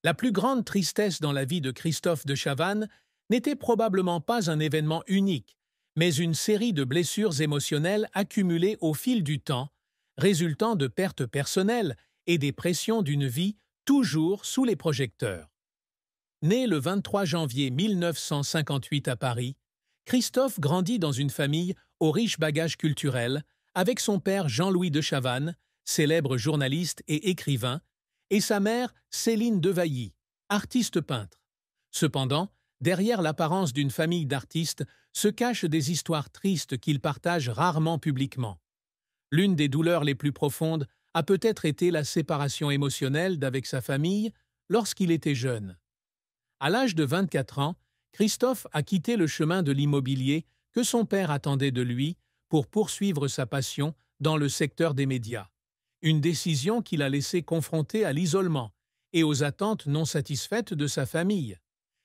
La plus grande tristesse dans la vie de Christophe de Chavannes n'était probablement pas un événement unique, mais une série de blessures émotionnelles accumulées au fil du temps, résultant de pertes personnelles et des pressions d'une vie toujours sous les projecteurs. Né le 23 janvier 1958 à Paris, Christophe grandit dans une famille au riche bagage culturel, avec son père Jean-Louis de Chavannes, célèbre journaliste et écrivain, et sa mère Céline Devailly, artiste peintre. Cependant, derrière l'apparence d'une famille d'artistes se cachent des histoires tristes qu'ils partagent rarement publiquement. L'une des douleurs les plus profondes a peut-être été la séparation émotionnelle d'avec sa famille lorsqu'il était jeune. À l'âge de 24 ans, Christophe a quitté le chemin de l'immobilier que son père attendait de lui pour poursuivre sa passion dans le secteur des médias. Une décision qui l'a laissé confronté à l'isolement et aux attentes non satisfaites de sa famille.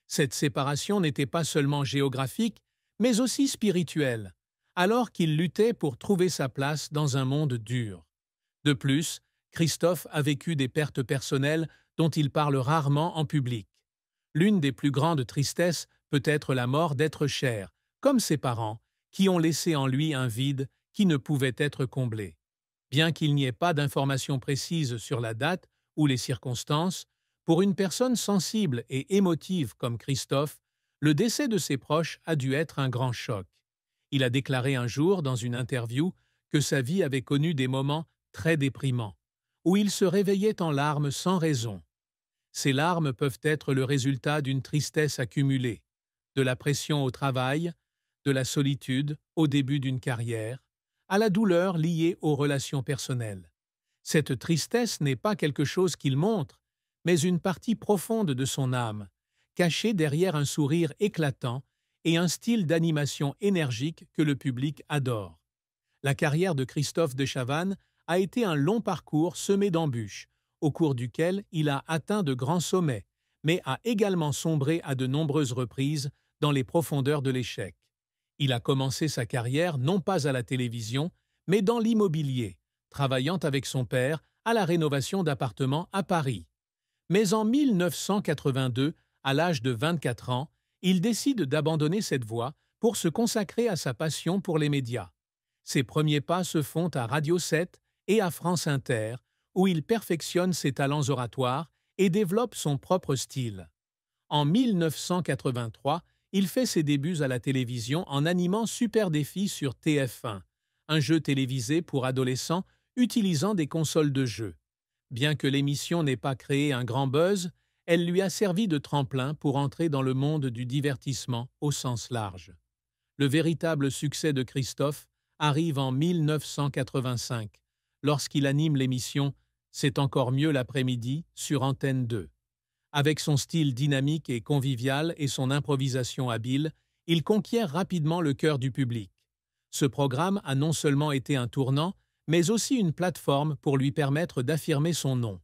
Cette séparation n'était pas seulement géographique, mais aussi spirituelle, alors qu'il luttait pour trouver sa place dans un monde dur. De plus, Christophe a vécu des pertes personnelles dont il parle rarement en public. L'une des plus grandes tristesses peut être la mort d'êtres chers, comme ses parents, qui ont laissé en lui un vide qui ne pouvait être comblé. Bien qu'il n'y ait pas d'informations précises sur la date ou les circonstances, pour une personne sensible et émotive comme Christophe, le décès de ses proches a dû être un grand choc. Il a déclaré un jour dans une interview que sa vie avait connu des moments très déprimants, où il se réveillait en larmes sans raison. Ces larmes peuvent être le résultat d'une tristesse accumulée, de la pression au travail, de la solitude au début d'une carrière, à la douleur liée aux relations personnelles. Cette tristesse n'est pas quelque chose qu'il montre, mais une partie profonde de son âme, cachée derrière un sourire éclatant et un style d'animation énergique que le public adore. La carrière de Christophe de Chavannes a été un long parcours semé d'embûches, au cours duquel il a atteint de grands sommets, mais a également sombré à de nombreuses reprises dans les profondeurs de l'échec. Il a commencé sa carrière non pas à la télévision, mais dans l'immobilier, travaillant avec son père à la rénovation d'appartements à Paris. Mais en 1982, à l'âge de 24 ans, il décide d'abandonner cette voie pour se consacrer à sa passion pour les médias. Ses premiers pas se font à Radio 7 et à France Inter, où il perfectionne ses talents oratoires et développe son propre style. En 1983, il fait ses débuts à la télévision en animant Super Défi sur TF1, un jeu télévisé pour adolescents utilisant des consoles de jeux. Bien que l'émission n'ait pas créé un grand buzz, elle lui a servi de tremplin pour entrer dans le monde du divertissement au sens large. Le véritable succès de Christophe arrive en 1985, lorsqu'il anime l'émission C'est encore mieux l'après-midi sur Antenne 2. Avec son style dynamique et convivial et son improvisation habile, il conquiert rapidement le cœur du public. Ce programme a non seulement été un tournant, mais aussi une plateforme pour lui permettre d'affirmer son nom.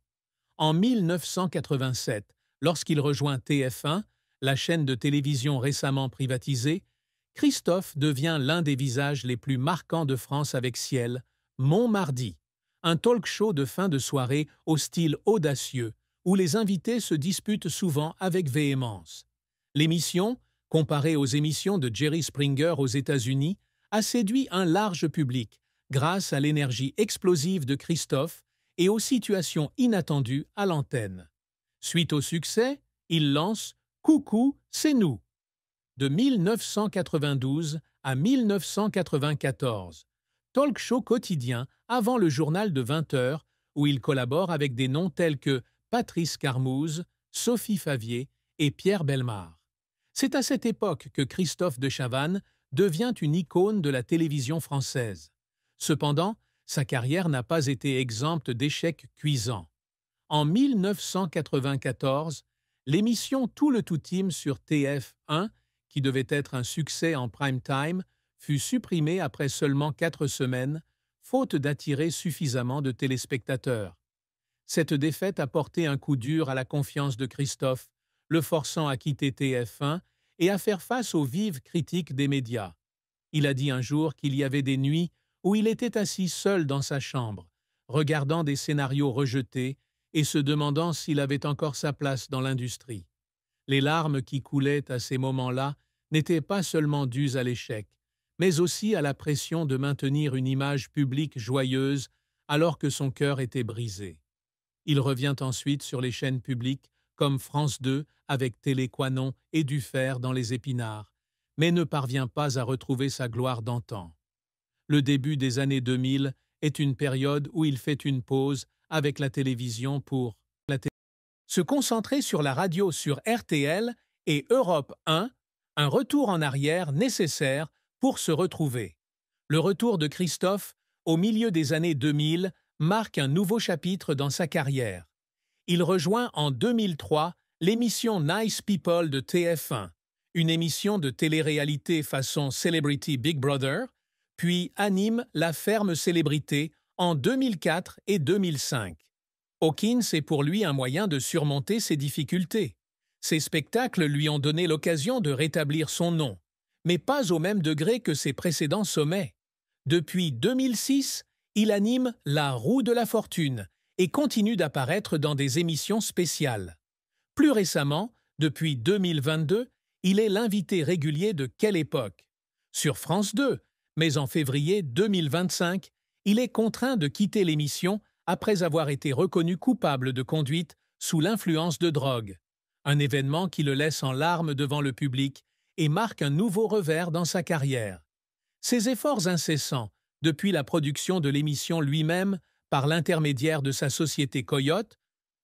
En 1987, lorsqu'il rejoint TF1, la chaîne de télévision récemment privatisée, Christophe devient l'un des visages les plus marquants de France avec Ciel, Mon Mardi, un talk-show de fin de soirée au style audacieux, où les invités se disputent souvent avec véhémence. L'émission, comparée aux émissions de Jerry Springer aux États-Unis, a séduit un large public grâce à l'énergie explosive de Christophe et aux situations inattendues à l'antenne. Suite au succès, il lance Coucou, c'est nous de 1992 à 1994, talk show quotidien avant le journal de 20 heures où il collabore avec des noms tels que Patrice Carmouze, Sophie Favier et Pierre Bellemare. C'est à cette époque que Christophe de Chavannes devient une icône de la télévision française. Cependant, sa carrière n'a pas été exempte d'échecs cuisants. En 1994, l'émission Tout le Tout-Team sur TF1, qui devait être un succès en prime time, fut supprimée après seulement 4 semaines, faute d'attirer suffisamment de téléspectateurs. Cette défaite a porté un coup dur à la confiance de Christophe, le forçant à quitter TF1 et à faire face aux vives critiques des médias. Il a dit un jour qu'il y avait des nuits où il était assis seul dans sa chambre, regardant des scénarios rejetés, et se demandant s'il avait encore sa place dans l'industrie. Les larmes qui coulaient à ces moments-là n'étaient pas seulement dues à l'échec, mais aussi à la pression de maintenir une image publique joyeuse alors que son cœur était brisé. Il revient ensuite sur les chaînes publiques comme France 2 avec Télé-Quanon et Duffer dans Les Épinards, mais ne parvient pas à retrouver sa gloire d'antan. Le début des années 2000 est une période où il fait une pause avec la télévision pour se concentrer sur la radio sur RTL et Europe 1, un retour en arrière nécessaire pour se retrouver. Le retour de Christophe, au milieu des années 2000, marque un nouveau chapitre dans sa carrière. Il rejoint en 2003 l'émission Nice People de TF1, une émission de télé-réalité façon Celebrity Big Brother, puis anime La Ferme Célébrité en 2004 et 2005. Hawkins est pour lui un moyen de surmonter ses difficultés. Ses spectacles lui ont donné l'occasion de rétablir son nom, mais pas au même degré que ses précédents sommets. Depuis 2006, il anime La Roue de la Fortune et continue d'apparaître dans des émissions spéciales. Plus récemment, depuis 2022, il est l'invité régulier de Quelle époque sur France 2, mais en février 2025, il est contraint de quitter l'émission après avoir été reconnu coupable de conduite sous l'influence de drogue, un événement qui le laisse en larmes devant le public et marque un nouveau revers dans sa carrière. Ses efforts incessants, depuis la production de l'émission lui-même par l'intermédiaire de sa société Coyote,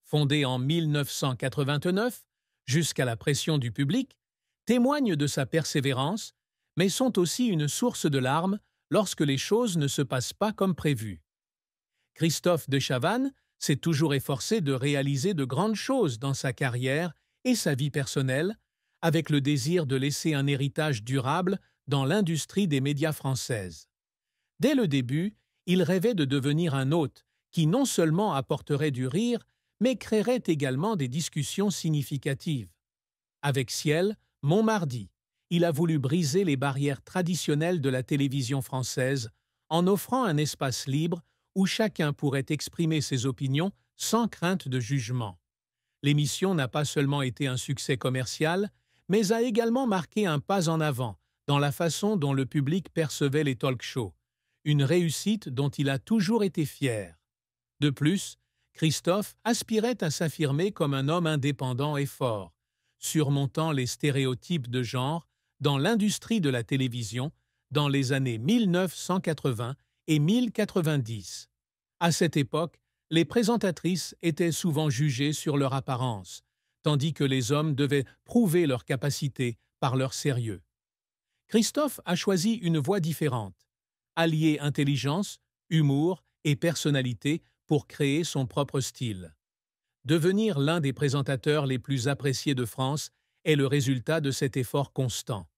fondée en 1989, jusqu'à la pression du public, témoignent de sa persévérance, mais sont aussi une source de larmes lorsque les choses ne se passent pas comme prévu. Christophe de Chavannes s'est toujours efforcé de réaliser de grandes choses dans sa carrière et sa vie personnelle, avec le désir de laisser un héritage durable dans l'industrie des médias françaises. Dès le début, il rêvait de devenir un hôte qui non seulement apporterait du rire, mais créerait également des discussions significatives. Avec Ciel, Montmardi, il a voulu briser les barrières traditionnelles de la télévision française en offrant un espace libre où chacun pourrait exprimer ses opinions sans crainte de jugement. L'émission n'a pas seulement été un succès commercial, mais a également marqué un pas en avant dans la façon dont le public percevait les talk-shows, une réussite dont il a toujours été fier. De plus, Christophe aspirait à s'affirmer comme un homme indépendant et fort, surmontant les stéréotypes de genre dans l'industrie de la télévision dans les années 1980 et 1090. À cette époque, les présentatrices étaient souvent jugées sur leur apparence, tandis que les hommes devaient prouver leur capacité par leur sérieux. Christophe a choisi une voie différente, allier intelligence, humour et personnalité pour créer son propre style. Devenir l'un des présentateurs les plus appréciés de France est le résultat de cet effort constant.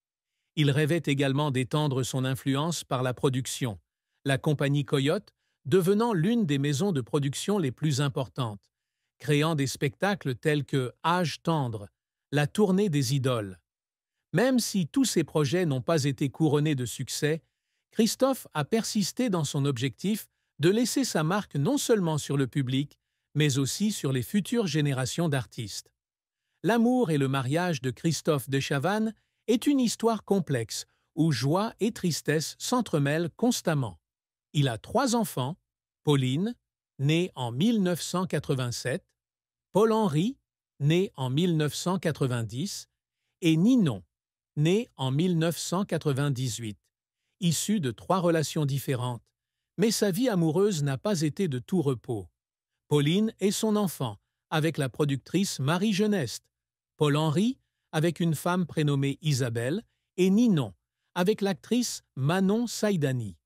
Il rêvait également d'étendre son influence par la production, la compagnie Coyote devenant l'une des maisons de production les plus importantes, créant des spectacles tels que Âge tendre, la tournée des idoles. Même si tous ces projets n'ont pas été couronnés de succès, Christophe a persisté dans son objectif de laisser sa marque non seulement sur le public, mais aussi sur les futures générations d'artistes. L'amour et le mariage de Christophe de Chavannes est une histoire complexe où joie et tristesse s'entremêlent constamment. Il a 3 enfants, Pauline, née en 1987, Paul-Henri, né en 1990, et Ninon, né en 1998, issus de 3 relations différentes, mais sa vie amoureuse n'a pas été de tout repos. Pauline est son enfant, avec la productrice Marie Geneste, Paul-Henri, avec une femme prénommée Isabelle, et Ninon, avec l'actrice Manon Saïdani.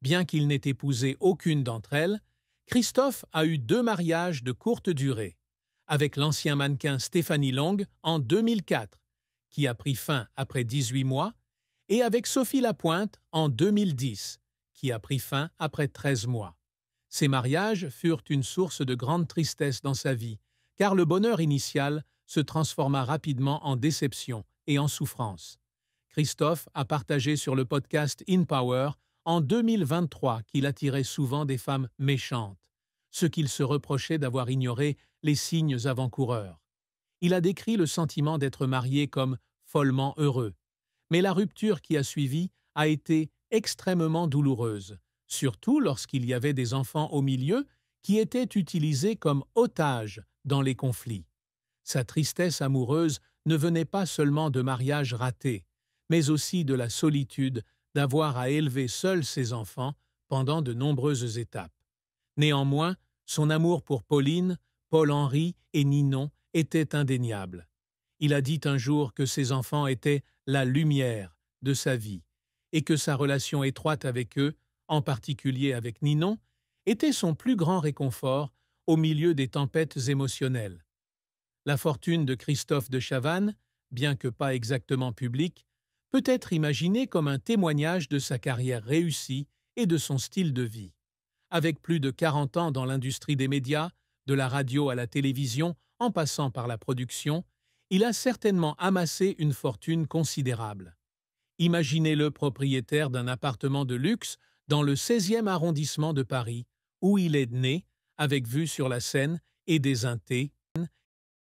Bien qu'il n'ait épousé aucune d'entre elles, Christophe a eu 2 mariages de courte durée, avec l'ancien mannequin Stéphanie Long en 2004, qui a pris fin après 18 mois, et avec Sophie Lapointe en 2010, qui a pris fin après 13 mois. Ces mariages furent une source de grande tristesse dans sa vie, car le bonheur initial se transforma rapidement en déception et en souffrance. Christophe a partagé sur le podcast In Power en 2023 qu'il attirait souvent des femmes méchantes. ce qu'il se reprochait d'avoir ignoré les signes avant-coureurs. Il a décrit le sentiment d'être marié comme follement heureux. Mais la rupture qui a suivi a été extrêmement douloureuse, surtout lorsqu'il y avait des enfants au milieu qui étaient utilisés comme otages dans les conflits. Sa tristesse amoureuse ne venait pas seulement de mariages ratés, mais aussi de la solitude d'avoir à élever seul ses enfants pendant de nombreuses étapes. Néanmoins, son amour pour Pauline, Paul-Henri et Ninon était indéniable. Il a dit un jour que ses enfants étaient la lumière de sa vie et que sa relation étroite avec eux, en particulier avec Ninon, était son plus grand réconfort au milieu des tempêtes émotionnelles. La fortune de Christophe de Chavannes, bien que pas exactement publique, peut être imaginée comme un témoignage de sa carrière réussie et de son style de vie. Avec plus de 40 ans dans l'industrie des médias, de la radio à la télévision, en passant par la production, il a certainement amassé une fortune considérable. Imaginez-le propriétaire d'un appartement de luxe dans le 16e arrondissement de Paris, où il est né, avec vue sur la Seine et des Intés